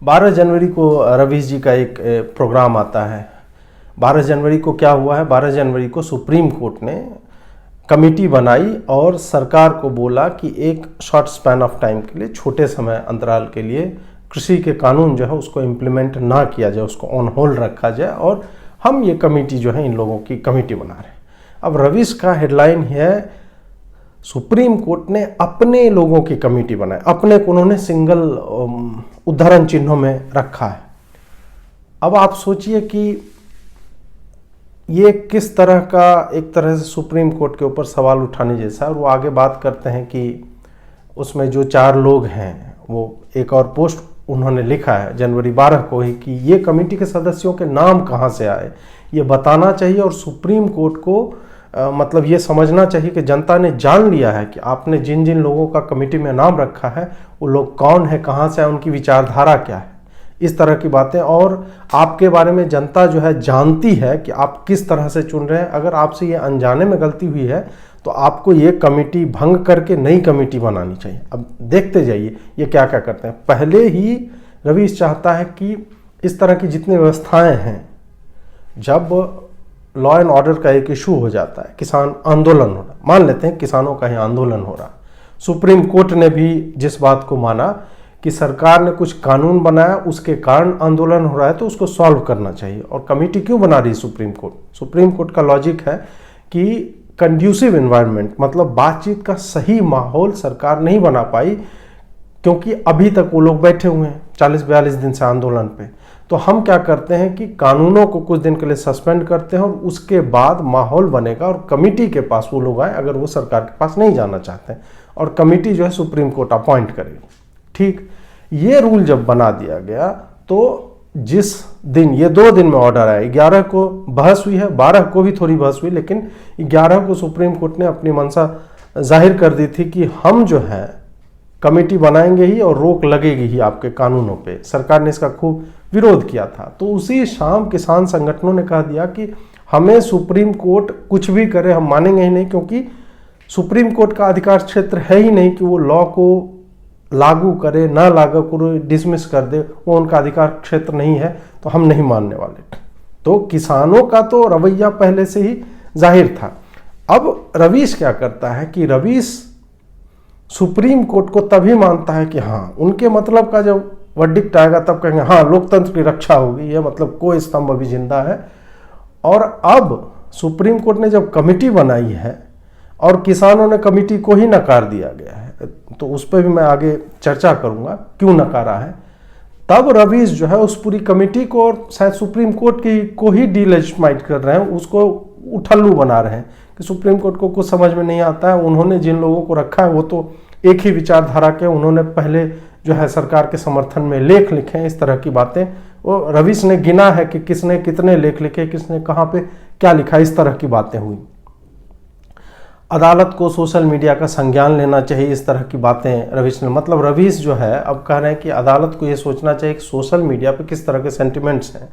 12 जनवरी को रवीश जी का एक प्रोग्राम आता है। 12 जनवरी को क्या हुआ है, 12 जनवरी को सुप्रीम कोर्ट ने कमेटी बनाई और सरकार को बोला कि एक शॉर्ट स्पैन ऑफ टाइम के लिए, छोटे समय अंतराल के लिए कृषि के कानून जो है उसको इम्प्लीमेंट ना किया जाए, उसको ऑन होल्ड रखा जाए और हम ये कमेटी जो है इन लोगों की कमेटी बना रहे हैं। अब रवीश का हेडलाइन है सुप्रीम कोर्ट ने अपने लोगों की कमेटी बनाई, अपने को उन्होंने सिंगल उद्धरण चिन्हों में रखा है। अब आप सोचिए कि ये किस तरह का, एक तरह से सुप्रीम कोर्ट के ऊपर सवाल उठाने जैसा है। और वो आगे बात करते हैं कि उसमें जो 4 लोग हैं वो एक और पोस्ट उन्होंने लिखा है जनवरी 12 को ही कि ये कमेटी के सदस्यों के नाम कहाँ से आए ये बताना चाहिए और सुप्रीम कोर्ट को मतलब ये समझना चाहिए कि जनता ने जान लिया है कि आपने जिन जिन लोगों का कमेटी में नाम रखा है वो लोग कौन है, कहाँ से आए, उनकी विचारधारा क्या है, इस तरह की बातें। और आपके बारे में जनता जो है जानती है कि आप किस तरह से चुन रहे हैं। अगर आपसे ये अनजाने में गलती हुई है तो आपको ये कमेटी भंग करके नई कमेटी बनानी चाहिए। अब देखते जाइए ये क्या क्या करते हैं। पहले ही रवीश चाहता है कि इस तरह की जितनी व्यवस्थाएं हैं, जब लॉ एंड ऑर्डर का एक इशू हो जाता है, किसान आंदोलन हो रहा, मान लेते हैं किसानों का ही आंदोलन हो रहा, सुप्रीम कोर्ट ने भी जिस बात को माना कि सरकार ने कुछ कानून बनाया उसके कारण आंदोलन हो रहा है तो उसको सॉल्व करना चाहिए। और कमेटी क्यों बना रही सुप्रीम कोर्ट? सुप्रीम कोर्ट का लॉजिक है कि कंड्यूसिव एनवायरनमेंट, मतलब बातचीत का सही माहौल सरकार नहीं बना पाई क्योंकि अभी तक वो लोग बैठे हुए हैं 40-42 दिन से आंदोलन पे। तो हम क्या करते हैं कि कानूनों को कुछ दिन के लिए सस्पेंड करते हैं और उसके बाद माहौल बनेगा और कमेटी के पास वो लोग आए अगर वो सरकार के पास नहीं जाना चाहते हैं, और कमेटी जो है सुप्रीम कोर्ट अपॉइंट करेगी। ठीक, ये रूल जब बना दिया गया तो जिस दिन ये 2 दिन में ऑर्डर आया, 11 को बहस हुई है, 12 को भी थोड़ी बहस हुई, लेकिन 11 को सुप्रीम कोर्ट ने अपनी मंशा जाहिर कर दी थी कि हम जो है कमेटी बनाएंगे ही और रोक लगेगी ही आपके कानूनों पे। सरकार ने इसका खूब विरोध किया था। तो उसी शाम किसान संगठनों ने कह दिया कि हमें सुप्रीम कोर्ट कुछ भी करे हम मानेंगे ही नहीं, क्योंकि सुप्रीम कोर्ट का अधिकार क्षेत्र है ही नहीं कि वो लॉ को लागू करे, ना लागू करे, डिसमिस कर दे, वो उनका अधिकार क्षेत्र नहीं है, तो हम नहीं मानने वाले। तो किसानों का तो रवैया पहले से ही जाहिर था। अब रवीश क्या करता है कि रवीश सुप्रीम कोर्ट को तभी मानता है कि हाँ, उनके मतलब का जब वर्डिक्ट आएगा तब कहेंगे हाँ लोकतंत्र की रक्षा होगी, ये मतलब कोई स्तंभ अभी जिंदा है। और अब सुप्रीम कोर्ट ने जब कमेटी बनाई है और किसानों ने कमेटी को ही नकार दिया गया है, तो उस पर भी मैं आगे चर्चा करूंगा क्यों नकारा है। तब रवीश जो है उस पूरी कमेटी को और शायद सुप्रीम कोर्ट की को ही डीलेजिटिमाइट कर रहे हैं, उसको उठल्लू बना रहे हैं कि सुप्रीम कोर्ट को कुछ समझ में नहीं आता है। उन्होंने जिन लोगों को रखा है वो तो एक ही विचारधारा के, उन्होंने पहले जो है सरकार के समर्थन में लेख लिखे हैं, इस तरह की बातें। वो रवीश ने गिना है कि किसने कितने लेख लिखे, किसने कहाँ पे क्या लिखा, इस तरह की बातें हुई। अदालत को सोशल मीडिया का संज्ञान लेना चाहिए, इस तरह की बातें रवीश ने, मतलब रवीश जो है अब कह रहे हैं कि अदालत को ये सोचना चाहिए कि सोशल मीडिया पे किस तरह के सेंटिमेंट्स हैं।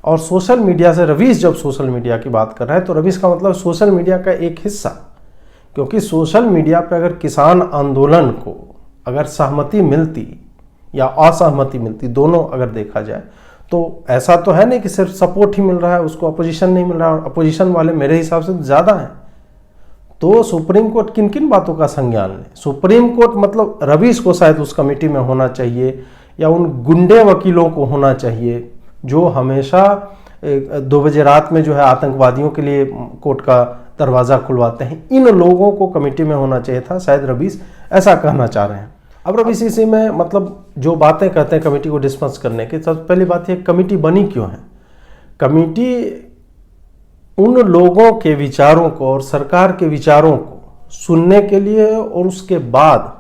और सोशल मीडिया से रवीश जब सोशल मीडिया की बात कर रहे हैं तो रवीश का मतलब सोशल मीडिया का एक हिस्सा, क्योंकि सोशल मीडिया पे अगर किसान आंदोलन को अगर सहमति मिलती या असहमति मिलती, दोनों अगर देखा जाए, तो ऐसा तो है नहीं कि सिर्फ सपोर्ट ही मिल रहा है, उसको अपोजिशन नहीं मिल रहा, और अपोजिशन वाले मेरे हिसाब से ज़्यादा हैं। तो सुप्रीम कोर्ट किन किन बातों का संज्ञान ले? सुप्रीम कोर्ट मतलब रवीश को शायद उस कमेटी में होना चाहिए, या उन गुंडे वकीलों को होना चाहिए जो हमेशा 2 बजे रात में जो है आतंकवादियों के लिए कोर्ट का दरवाज़ा खुलवाते हैं, इन लोगों को कमेटी में होना चाहिए था। शायद रवीश ऐसा कहना चाह रहे हैं। अब रवीश इसी में मतलब जो बातें कहते हैं कमेटी को डिस्मिस करने की, सबसे पहली बात है कमेटी बनी क्यों है। कमेटी उन लोगों के विचारों को और सरकार के विचारों को सुनने के लिए, और उसके बाद,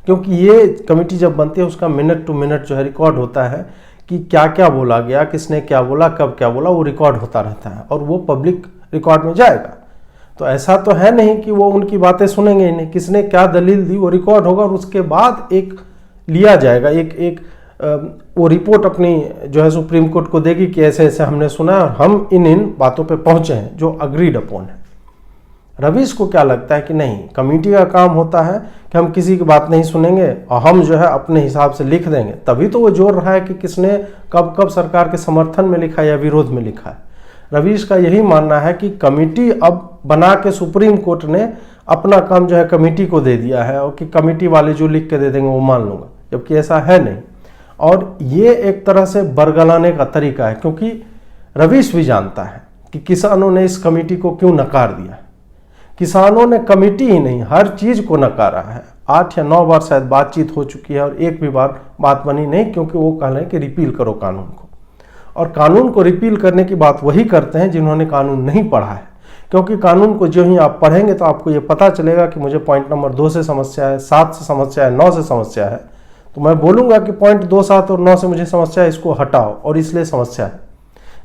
क्योंकि ये कमेटी जब बनती है उसका मिनट टू मिनट जो है रिकॉर्ड होता है कि क्या क्या बोला गया, किसने क्या बोला, कब क्या बोला, वो रिकॉर्ड होता रहता है और वो पब्लिक रिकॉर्ड में जाएगा। तो ऐसा तो है नहीं कि वो उनकी बातें सुनेंगे ही नहीं, किसने क्या दलील दी वो रिकॉर्ड होगा और उसके बाद एक लिया जाएगा, एक वो रिपोर्ट अपनी जो है सुप्रीम कोर्ट को देगी कि ऐसे ऐसे हमने सुना और हम इन बातों पे पहुंचे हैं जो अग्रीड अपॉन है। रवीश को क्या लगता है कि नहीं, कमेटी का काम होता है कि हम किसी की बात नहीं सुनेंगे और हम जो है अपने हिसाब से लिख देंगे, तभी तो वो जोड़ रहा है कि किसने कब कब सरकार के समर्थन में लिखा है या विरोध में लिखा है। रवीश का यही मानना है कि कमेटी अब बना के सुप्रीम कोर्ट ने अपना काम जो है कमेटी को दे दिया है और कि कमेटी वाले जो लिख के दे देंगे वो मान लूँगा, जबकि ऐसा है नहीं। और ये एक तरह से बरगलाने का तरीका है, क्योंकि रवीश भी जानता है कि किसानों ने इस कमेटी को क्यों नकार दिया। किसानों ने कमेटी ही नहीं, हर चीज़ को नकारा है। 8 या 9 बार शायद बातचीत हो चुकी है और एक भी बार बात बनी नहीं, क्योंकि वो कह रहे हैं कि रिपील करो कानून को। और कानून को रिपील करने की बात वही करते हैं जिन्होंने कानून नहीं पढ़ा है, क्योंकि कानून को जो ही आप पढ़ेंगे तो आपको ये पता चलेगा कि मुझे पॉइंट नंबर 2 से समस्या है, 7 से समस्या है, 9 से समस्या है, तो मैं बोलूँगा कि पॉइंट 2, 7 और 9 से मुझे समस्या है, इसको हटाओ और इसलिए समस्या है।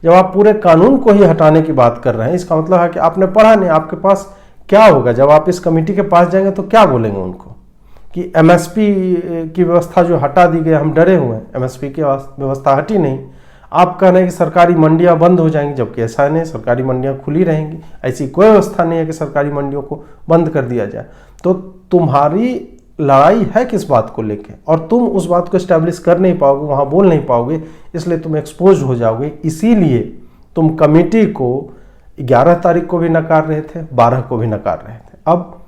जब आप पूरे कानून को ही हटाने की बात कर रहे हैं, इसका मतलब है कि आपने पढ़ा नहीं। आपके पास क्या होगा जब आप इस कमेटी के पास जाएंगे तो क्या बोलेंगे उनको कि एमएसपी की व्यवस्था जो हटा दी गई, हम डरे हुए हैं, एमएसपी की व्यवस्था हटी नहीं। आप कह रहे हैं कि सरकारी मंडियां बंद हो जाएंगी, जबकि ऐसा नहीं, सरकारी मंडियां खुली रहेंगी। ऐसी कोई व्यवस्था नहीं है कि सरकारी मंडियों को बंद कर दिया जाए। तो तुम्हारी लड़ाई है किस बात को लेके, और तुम उस बात को एस्टैब्लिश कर नहीं पाओगे, वहां बोल नहीं पाओगे, इसलिए तुम एक्सपोज हो जाओगे। इसीलिए तुम कमेटी को 11 तारीख को भी नकार रहे थे, 12 को भी नकार रहे थे। अब